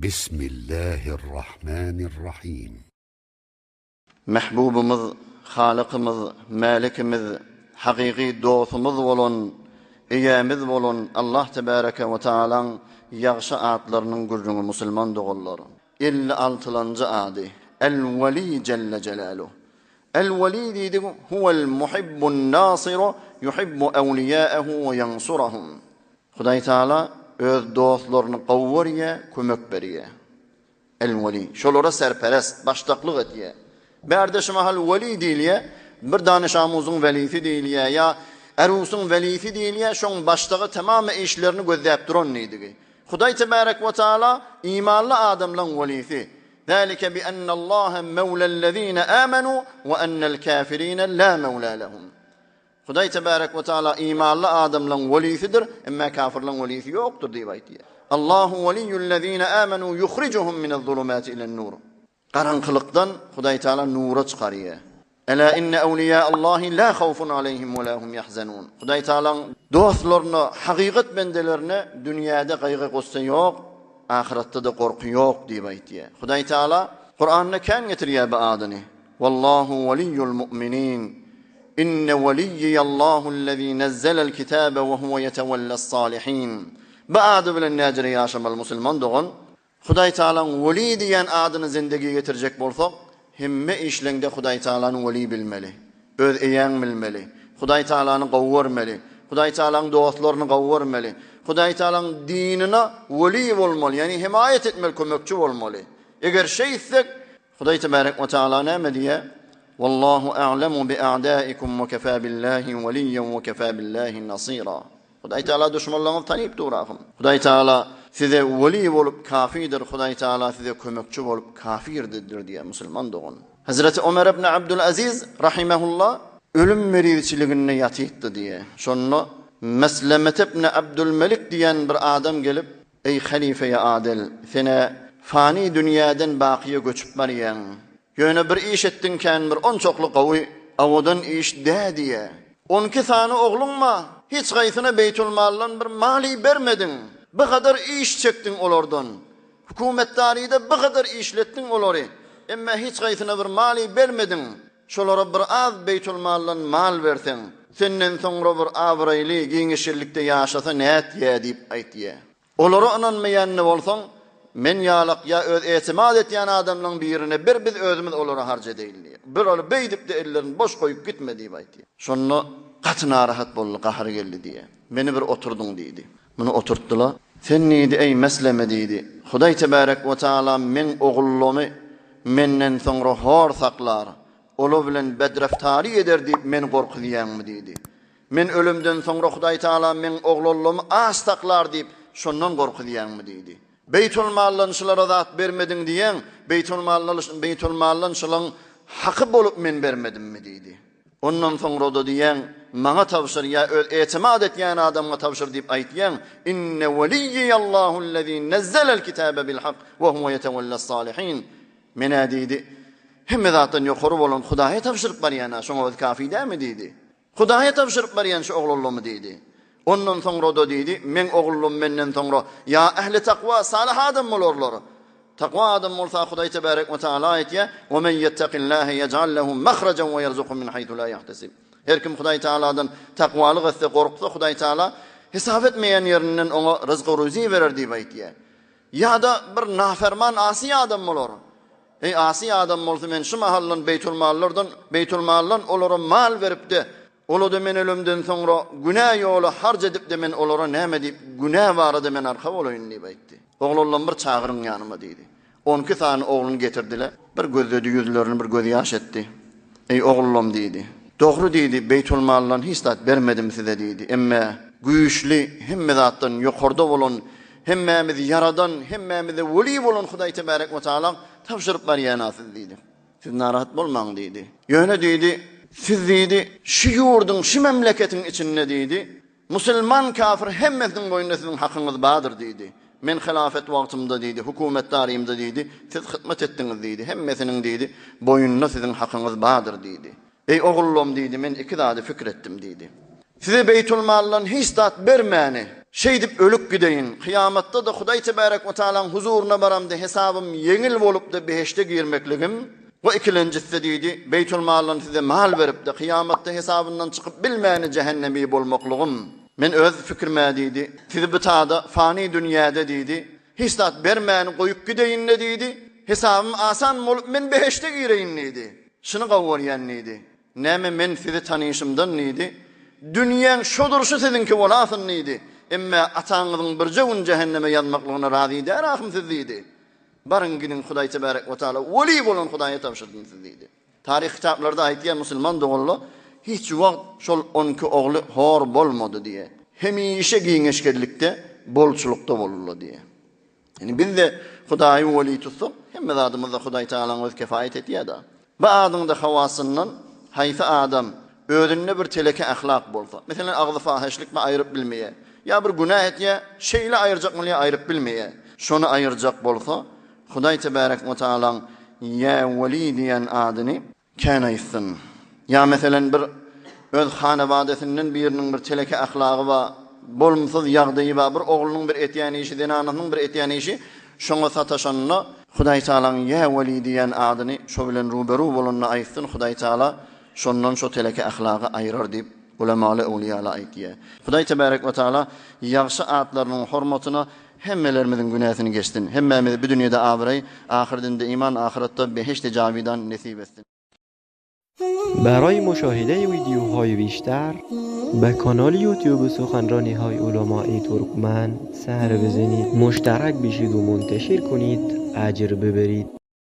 بسم الله الرحمن الرحيم. محبوبumuz, Halıkymyz, Malikimiz, haqiqi dostumuz bolan, eýemiz bolan Allah tebaraka we taalaň ýagşy atlarynyň gurrunu musulman dogallar. 56-njy ady El-Wali celle celaluhu. El-Wali diýdi, huwel muhibbun nasiru yuhibbu awliya'ahu we yansuruhum. Hudaý Taala öz dostlaryny gowwarýa, kömek berýär. El-Wali şolara serperest, başdaklyk etýär. Berdeşim ahal veli diýilýä, bir danışamyzyň velisi diýilýä, ya erusyň velisi diýilýä, şoň başdagy tamamy işlerini gözläp duran neydi? Hudaý tebarek we taala imanly adamlaryň velisi. Zalika bi anna Allaha mawla'llezina amanu we annal kafirina la mawla lahum. Hudaý tebarek we taala imanly adamlaryň velisidir, emma kafirlaryň velisi ýokdur diýip aýtdy. Allahu waliyyullezina amanu yukhrijuhum minez-zulumati ilen-nur. Qaranqılıkdan Hudaý Taala nura çykarýar. Ela inne awliya Allahi la khawfun alayhim we la hum yahzanun. Hudaý Taalaň dostlaryny, haqiqat bendelerini dünýäde gaýgy gossa ýok, ahiretde de gorky ýok diýip aýtdy. Hudaý Taala Qur'anyna kän getirýär bu adyny. Wallahu waliyyul mu'minin. Inne waliyallahu allazi nazzala al-kitaba we huwa yetawallas-salihin. Bu ady bilen näjere ýaşamal musulman dogan Hudaý Taalaň weli diýen adyny zindigi getirjek bolsak, hemme işlende Hudaý Taalaň weli bilmeli, öz eýäň bilmeli, Hudaý Taalaňy gowwarmaly, Hudaý Taalaň dostlaryny gowwarmaly, Hudaý Taalaň dinine weli bolmaly, ýani himayet etmeli, kömekçi bolmaly. Eger şeýsek, Hudaý tebarek we taala näme diýär? Wallahu a'lamu bi a'da'ikum we kafaa billahi waliyyan we kafaa billahi nasira. Hudaý Taala düşmanlaryny tanyp duragym. Hudaý Taala size weli bolup kafirdir, Hudaý Taala size kömekçi bolup kafirdir diýär musulman dogan. Hazreti Ömer ibn Abdülaziz rahimehullah ölüm meriçiligine ýatypdy diýär. Şonu Meslemet ibn Abdülmelik diýen bir adam gelip, ey halife-i adil, sene fani dünýäden baqiýe göçüp barýan. Ýöne bir iş etdiňken bir on çoklu gawy awadan iş dä diýär. 12 sany oglunma, hiç gaýsyna Beytul Maldan bir mali bermedin. Bu kadar iş çektin olardan. Hukumetdaride bu kadar işlettin olary. Emma hiç gaýsyna bir mali bermedin. Şolara bir az Beytul Maldan mal bersen, senden soňra bir awraýly giňişirlikde ýaşasa näet ýa diýip aýtdy. Olara inanmaýanny bolsaň, men ýalak ýa öz etimad etýän adamlaryň birine bir biz özümiz olara harja diýildi. Bir ol beýdip de ellerini boş goýup gitme diýip aýtdy. Şonu gaty narahat boldy, gahry geldi diýe. Meni bir oturduň diýdi. Bunu oturtdular. Sen neydi ey mesleme diýdi. Hudaý tebarek we taala men ogullamy menden soňra hor saklar. Ola bilen bedreftari eder diýip men gorkudýanmy diýdi. Men ölümden soňra Hudaý Taala men oglallamy as saklar diýip şondan gorkudýanmy diýdi. Beytul Maldan şolara zat bermedin diýen, Beytul Maldan şolaň haky bolup men bermedimmi diýdi. Ondan soňra da diýen, maňa tawşyr ýa öz etimad etýän adamga tawşyr diýip aýtýan, inne waliyallahu allazi nazzala al-kitaba bil haqq we huwa yetawallas-salihin. Mena diýdi, hemme zatdan ýokary bolan Hudaýa tawşyryp barýan, şoňa öz kafi dämi diýdi. Hudaýa tawşyryp barýan şu oglallamy diýdi. Ondan soňra da diýdi, men oglum menden soňra ýa ähli takwa salih adam bolarlar. Takwa adam bolsa Hudaý tebarek we taala aýtýar, "Ve men yettaqillaha yej'al lahu mahrajan we yerzuqhu min haythu la yahtasib." Her kim Hudaý Taaladan takwalyk etse, gorksa Hudaý Taala hesap etmeýän ýerinden ona rızky ruzi berer diýip aýtýar. Ya da bir naferman asi adam bolar. Ey asi adam bolsa men şu mahallan Beytul Mallardan olara mal beripdi. Ola da men ölümden soňra günah ýoly harj edip de men olara näme diýip günah barada men arka bolaýyn diýip aýtdy. Oglanlar bir çağırın ýanyma diýdi. 12 sany ogluny getirdiler. Bir gözledi ýüzlerini bir göz ýaş etdi. Ey oglam diýdi. Dogry diýdi, Beytul Maldan hiç zat bermedim size diýdi. Emma güýçli hemme zatdan ýokarda bolan, hemmemizi yaradan, hemmemizi weli bolan Hudaý tebarek we taala tawşyryp barýan asyz diýdi. Siz narahat bolmaň diýdi. Ýöne diýdi, siz diýdi, şu ýurdun, şu memleketin içinde diýdi, musulman kafir hemmesiniň boýunda siziň hakyňyz bardyr diýdi. Men hilafet wagtymda diýdi, hukumetdarymda diýdi, siz hyzmat etdiňiz diýdi, hemmesiniň diýdi, boýunda siziň hakyňyz bardyr diýdi. Ey oğullum diýdi, men iki zady fikir etdim diýdi. Size Beytul Maldan hiç zat bermäni, şey dip ölüp gideyin. Kıyamatta da Hudaý Tebarek ve Taala'nın huzuruna baramda hesabım yeňil bolup da beheşte girmekligim. O ikincisi dedi, Beytül Mal'dan size mal verip de kıyamatta hesabından çıkıp bilmeyeni cehennemi bolmaklığım. Men öz fikirme dedi. Sizi bitada fani dünyada dedi. Hislat bermeyeni koyup gideyin ne dedi. Hesabım asan bolup men beheşte gireyin dedi. Şunu gavuryan dedi. Näme men sizi tanışımdan dedi. Dünýäň şodurşy sizinki bolasyn dedi. Emme ataňyzyň bir jewun cehenneme ýanmaklygyna razy däraxym siz dedi. Barın gidin Hudaý Tebarek ve Taala weli bolan Hudaýa tapşyrdyň siz dedi. Tarih kitaplarda aýtýan musulman dogully hiç wagt şol 12 ogly hor bolmady diye. Hemişe giňeşkerlikde, bolçulukda bolurlar diye. Yani biz de Hudaýy weli tutsak, hemme adamyzda Hudaý Taalaň öz kefaýet etýär da. Bu adyň da hawasyndan haýsy adam özüne bir teleke ahlak bolsa. Mesela agzy fahişlik mi aýryp bilmeýär. Ya bir günah etýär, şeýle aýyrjakmaly aýryp bilmeýär. Şonu aýyrjak bolsa, Hudaý Tebarek ve Taalaň ya weli diýen adyny kanaýsyn. Ya meselen bir öz hanabadesinden biriniň bir teleke ahlagy we bolmsuz ýagdaýy we bir oglunyň bir etýän işi, denanynyň bir etýän işi, şoňa sataşanyna Hudaý Taalaň ya weli diýen adyny şo bilen ruberu bolanyna aýtsyn, Hudaý Taala şondan şo teleke ahlagy aýrar diýip ulemaly awliýalar aýtýar. Hudaý Tebarek we Taala ýagşy atlarynyň hormatyna hemmelerimizin günahsyny geçsin. Hemmemizi bu dünýäde abiray, ahirinde iman, ahiretde beheşte jawidan nesip etsin. برای مشاهده ویدیوهای بیشتر به کانال یوتیوب سخنرانی های علمای ترکمن سر بزنید، مشترک بشید و منتشر کنید، اجر ببرید.